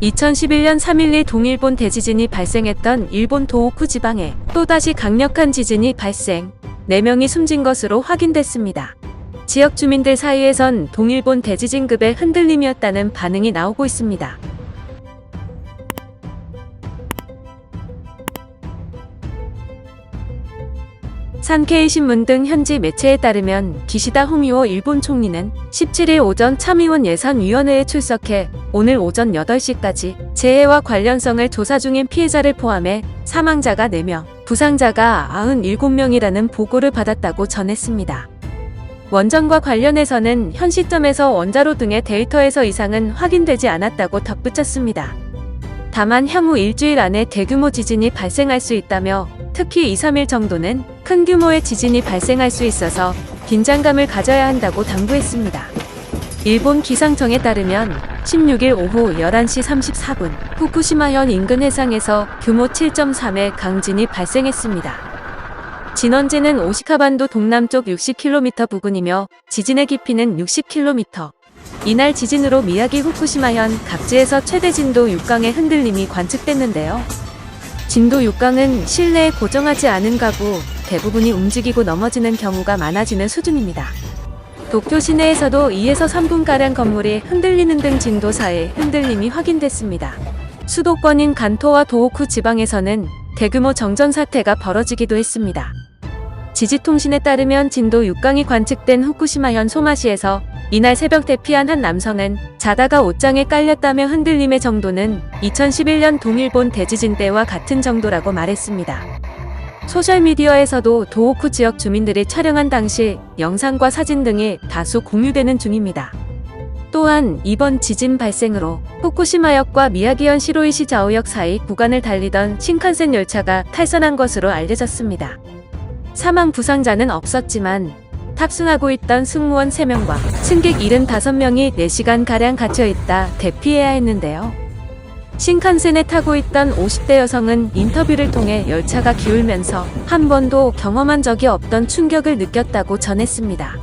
2011년 3.11 동일본 대지진이 발생했던 일본 도호쿠 지방에 또다시 강력한 지진이 발생, 4명이 숨진 것으로 확인됐습니다. 지역 주민들 사이에선 동일본 대지진급의 흔들림이었다는 반응이 나오고 있습니다. 산케이 신문 등 현지 매체에 따르면 기시다 후미오 일본 총리는 17일 오전 참의원 예산위원회에 출석해 오늘 오전 8시까지 재해와 관련성을 조사 중인 피해자를 포함해 사망자가 4명, 부상자가 97명이라는 보고를 받았다고 전했습니다. 원전과 관련해서는 현 시점에서 원자로 등의 데이터에서 이상은 확인되지 않았다고 덧붙였습니다. 다만 향후 일주일 안에 대규모 지진이 발생할 수 있다며 특히 2, 3일 정도는 큰 규모의 지진이 발생할 수 있어서 긴장감을 가져야 한다고 당부했습니다. 일본 기상청에 따르면 16일 오후 11시 34분 후쿠시마현 인근 해상에서 규모 7.3의 강진이 발생했습니다. 진원지는 오시카반도 동남쪽 60km 부근이며 지진의 깊이는 60km. 이날 지진으로 미야기 후쿠시마현 각지에서 최대 진도 6강의 흔들림이 관측됐는데요. 진도 6강은 실내에 고정하지 않은 가구 대부분이 움직이고 넘어지는 경우가 많아지는 수준입니다. 도쿄 시내에서도 2에서 3분가량 건물이 흔들리는 등 진도 4의 흔들림이 확인됐습니다. 수도권인 간토와 도호쿠 지방에서는 대규모 정전 사태가 벌어지기도 했습니다. 지지통신에 따르면 진도 6강이 관측된 후쿠시마현 소마시에서 이날 새벽 대피한 한 남성은 자다가 옷장에 깔렸다며 흔들림의 정도는 2011년 동일본 대지진 때와 같은 정도라고 말했습니다. 소셜미디어에서도 도호쿠 지역 주민들이 촬영한 당시 영상과 사진 등이 다수 공유되는 중입니다. 또한 이번 지진 발생으로 후쿠시마역과 미야기현 시로이시 자오역 사이 구간을 달리던 신칸센 열차가 탈선한 것으로 알려졌습니다. 사망 부상자는 없었지만 탑승하고 있던 승무원 3명과 승객 75명이 4시간가량 갇혀있다 대피해야 했는데요. 신칸센에 타고 있던 50대 여성은 인터뷰를 통해 열차가 기울면서 한 번도 경험한 적이 없던 충격을 느꼈다고 전했습니다.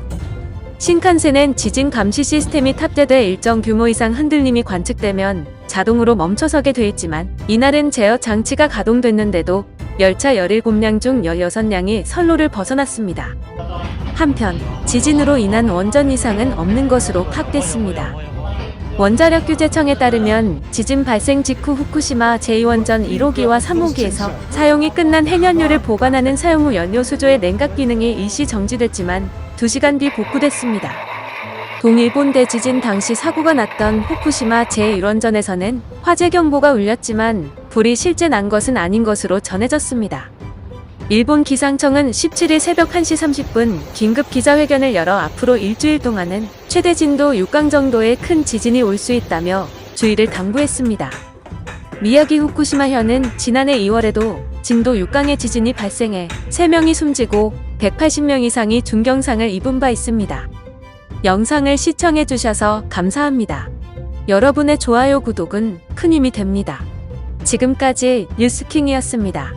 신칸센엔 지진 감시 시스템이 탑재돼 일정 규모 이상 흔들림이 관측되면 자동으로 멈춰서게 돼 있지만 이날은 제어 장치가 가동됐는데도 열차 17량 중 16량이 선로를 벗어났습니다. 한편 지진으로 인한 원전 이상은 없는 것으로 파악됐습니다. 원자력규제청에 따르면 지진 발생 직후 후쿠시마 제2원전 1호기와 3호기에서 사용이 끝난 핵연료를 보관하는 사용 후 연료 수조의 냉각 기능이 일시 정지됐지만 2시간 뒤 복구됐습니다. 동일본 대지진 당시 사고가 났던 후쿠시마 제1원전에서는 화재 경보가 울렸지만 불이 실제 난 것은 아닌 것으로 전해졌습니다. 일본 기상청은 17일 새벽 1시 30분 긴급 기자회견을 열어 앞으로 일주일 동안은 최대 진도 6강 정도의 큰 지진이 올 수 있다며 주의를 당부했습니다. 미야기 후쿠시마현은 지난해 2월에도 진도 6강의 지진이 발생해 3명이 숨지고 180명 이상이 중경상을 입은 바 있습니다. 영상을 시청해주셔서 감사합니다. 여러분의 좋아요, 구독은 큰 힘이 됩니다. 지금까지 뉴스킹이었습니다.